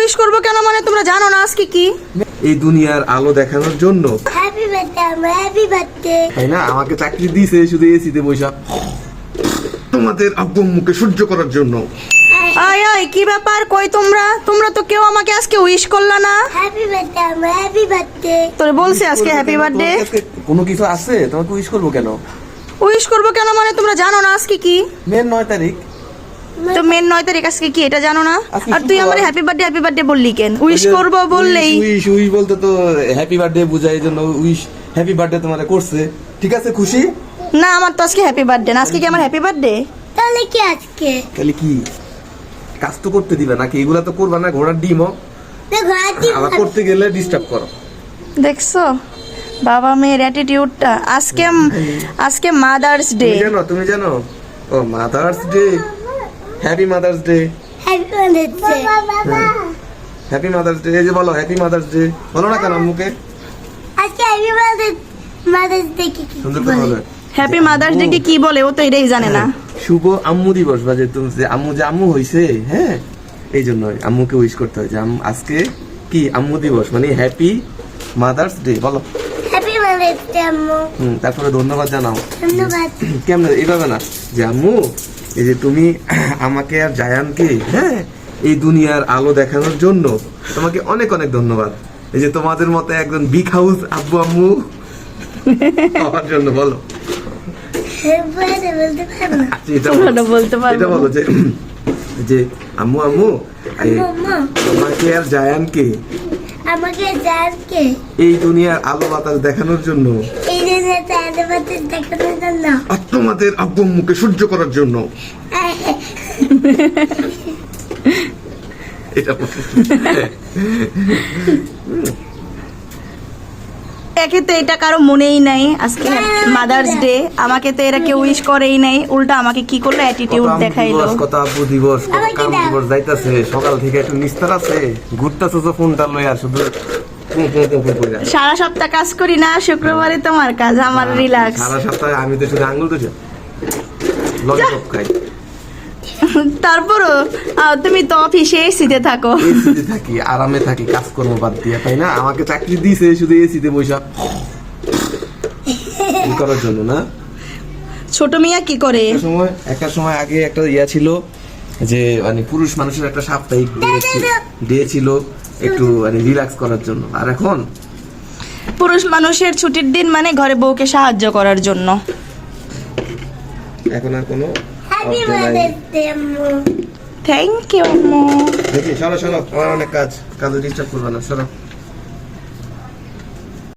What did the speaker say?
Wish করব কেন মানে তোমরা জানো না আজকে কি? এই দুনিয়ার আলো দেখানোর জন্য। হ্যাপি বার্থডে আম্মু, হ্যাপি বার্থডে। তাই না, আমাকে চাকরি দিয়েছে শুধু এসিতে বসা তোমাদের আব্বু আম্মুকে সহ্য করার জন্য। আয় আয় কি ব্যাপার, কই তোমরা? তোমরা তো কেউ আমাকে আজকে উইশ করলা না। হ্যাপি বার্থডে আম্মু, হ্যাপি বার্থডে। তোরে বলছে আজকে হ্যাপি বার্থডে। কোনো কিছু আছে তোমাকে উইশ করবো কেন? উইশ করব কেন মানে তোমরা জানো না আজকে কি? মেন 9 তারিখ। তো মেন 9 তারিখ আজকে কি এটা জানো না? আজকে আর তুই শুক্রবার। আমারে হ্যাপি বার্থডে বললি কেন? উইশ করব বললেই উইশ বলতে তো হ্যাপি বার্থডে বুঝায়, এই জন্য উইশ হ্যাপি বার্থডে তোমারে করছে। ঠিক আছে, খুশি? না, আমার তো আজকে হ্যাপি বার্থডে না। আজকে কি আমার হ্যাপি বার্থডে? তাহলে কি আজকে? তাহলে কি কাজ তো করতে দিবে নাকি? এগুলা তো করবা না, ঘোড়ার ডিমও দেখো আজকে আবার করতে গেলে ডিস্টার্ব করো। দেখছো বাবা মেয়ের অ্যাটিটিউডটা। আজকে মাদার্স ডে। তুমি জানো ও mother's day. Happy mother's day. Happy birthday happy mother's day. এই যে বলো হ্যাপি মাদার্স ডে, বলো না কেন আম্মুকে? আজকে হ্যাপি বার্থডে মাদার্স ডে কি সুন্দর করে বলো। হ্যাপি মাদার্স ডে কে কি বলে ও তো এটাই জানে না। শুভ আম্মু দিবস, বা যে তুমি যে আম্মু হইছে, হ্যাঁ এই জন্য আম্মুকে উইশ করতে হয় যে আজকে কি আম্মু দিবস, মানে হ্যাপি মাদার্স ডে। বলো হ্যাপি মাদার্স ডে আম্মু। তারপরে ধন্যবাদ জানাও। ধন্যবাদ। কেমন এইভাবে না যে আম্মু এই যে তুমি আমাকে আর জায়ানকে, হ্যাঁ এই দুনিয়ার আলো দেখানোর জন্য তোমাকে অনেক অনেক ধন্যবাদ। এই যে তোমাদের মতো একজন বিগ হাউস আব্বু আম্মু আমার জন্য। বলো বলতে পারবো না। আচ্ছা, এটা তোমরা বলো। বলতে পারবে এটা বলো যে যে আম্মু আম্মু তোমাকে আর জায়ানকে আমাকে জানকে এই দুনিয়ার আলো বাতাস দেখানোর জন্য, এই দিনে তাদের বার্থডে দেখানোর জন্য, আর তোমাদের আব্বু আম্মুকে সহ্য করার জন্য। এটা একে তো এটা কারো মনেই নাই আজকে মাদার্স ডে। আমাকে তো এরা কেউ উইশ করেই নাই, উল্টা আমাকে কি করলো অ্যাটিটিউড দেখাইলো। কত আব্বু দিবস, কত আমাকে কাম দাও। দিবস যাইতাছে, সকাল থেকে একটু নিস্তার আছে, ঘুরতাছে তো ফোনটা লইয়া শুধু সারা সপ্তাহ কাজ করি না, শুক্রবারে তোমার কাজ, আমার রিল্যাক্স। সারা সপ্তাহে আমি তো শুধু আঙ্গুল তো ললিপপ খাই। তারপরও তুমি তো অফিসে এসিতে থাকো। এসিতে থাকি, আরামে থাকি, কাজকর্ম বাদ দিয়ে, তাই না? আমাকে চাকরি দিয়েছে শুধু এসিতে বসা এই করার জন্য না। ছোট মিয়া কি করে? একটা সময় আগে একটা ইয়া ছিল যে মানে পুরুষ মানুষের একটা সাপ্তাহিক ডে ছিল একটু মানে রিল্যাক্স করার জন্য, আর এখন পুরুষ মানুষের ছুটির দিন মানে ঘরে বউকে সাহায্য করার জন্য। এখন আর কোনো হ্যাপি মাদার্স ডে আম্মু। Thank you. দেখি সরো আমার অনেক কাজে ডিস্টার্ব করবে না, সরো।